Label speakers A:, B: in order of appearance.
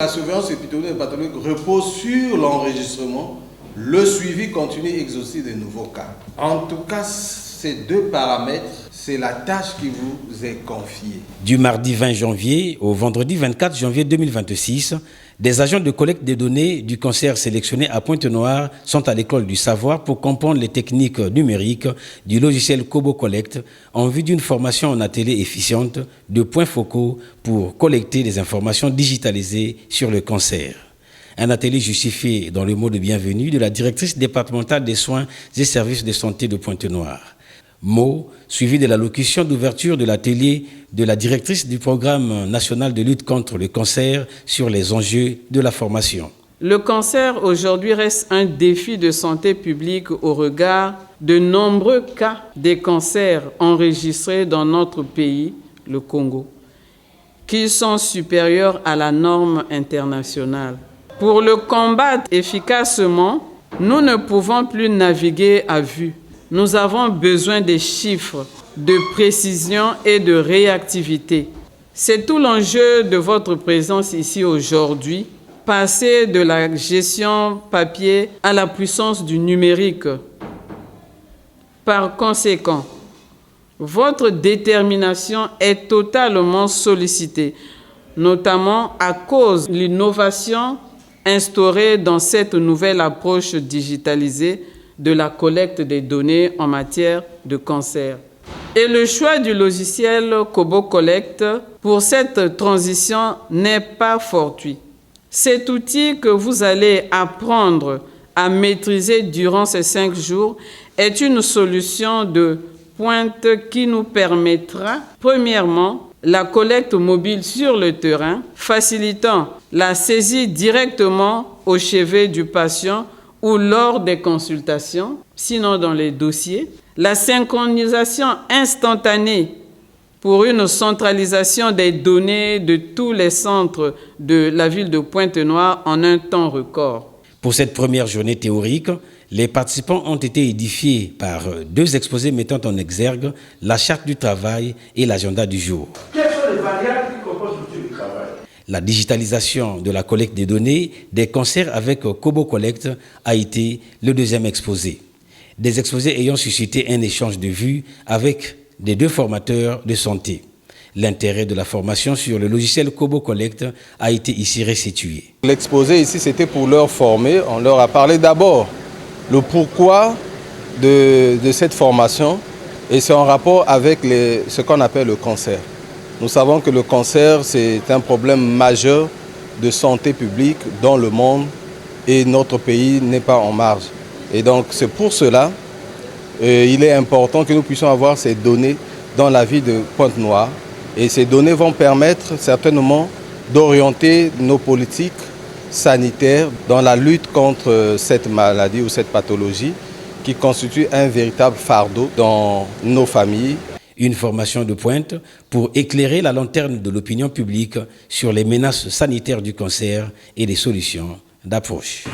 A: La surveillance épidémiologique et pathologique repose sur l'enregistrement, le suivi continu et exhaustif des nouveaux cas. En tout cas, ces deux paramètres, c'est la tâche qui vous est confiée.
B: Du mardi 20 janvier au vendredi 24 janvier 2026, des agents de collecte des données du cancer sélectionnés à Pointe-Noire sont à l'école du savoir pour comprendre les techniques numériques du logiciel Kobo Collect en vue d'une formation en atelier efficiente de points focaux pour collecter des informations digitalisées sur le cancer. Un atelier justifié dans le mot de bienvenue de la directrice départementale des soins et services de santé de Pointe-Noire. Mot suivi de l'allocution d'ouverture de l'atelier de la directrice du programme national de lutte contre le cancer sur les enjeux de la formation.
C: Le cancer aujourd'hui reste un défi de santé publique au regard de nombreux cas de cancers enregistrés dans notre pays, le Congo, qui sont supérieurs à la norme internationale. Pour le combattre efficacement, nous ne pouvons plus naviguer à vue. Nous avons besoin de chiffres, de précision et de réactivité. C'est tout l'enjeu de votre présence ici aujourd'hui, passer de la gestion papier à la puissance du numérique. Par conséquent, votre détermination est totalement sollicitée, notamment à cause de l'innovation instaurée dans cette nouvelle approche digitalisée de la collecte des données en matière de cancer. Et le choix du logiciel Kobo Collect pour cette transition n'est pas fortuit. Cet outil que vous allez apprendre à maîtriser durant ces 5 jours est une solution de pointe qui nous permettra, premièrement, la collecte mobile sur le terrain, facilitant la saisie directement au chevet du patient ou lors des consultations, sinon dans les dossiers, la synchronisation instantanée pour une centralisation des données de tous les centres de la ville de Pointe-Noire en un temps record.
B: Pour cette première journée théorique, les participants ont été édifiés par 2 exposés mettant en exergue la charte du travail et l'agenda du jour.
D: Quelles sont les variables qui composent l'outil du travail?
B: La digitalisation de la collecte des données des cancers avec Kobo Collect a été le 2e exposé. Des exposés ayant suscité un échange de vues avec des 2 formateurs de santé. L'intérêt de la formation sur le logiciel Kobo Collect a été ici restitué.
A: L'exposé ici, c'était pour leur former. On leur a parlé d'abord le pourquoi de cette formation et c'est en rapport avec ce qu'on appelle le cancer. Nous savons que le cancer, c'est un problème majeur de santé publique dans le monde et notre pays n'est pas en marge. Et donc c'est pour cela il est important que nous puissions avoir ces données dans la ville de Pointe-Noire. Et ces données vont permettre certainement d'orienter nos politiques sanitaires dans la lutte contre cette maladie ou cette pathologie qui constitue un véritable fardeau dans nos familles.
B: Une formation de pointe pour éclairer la lanterne de l'opinion publique sur les menaces sanitaires du cancer et les solutions d'approche.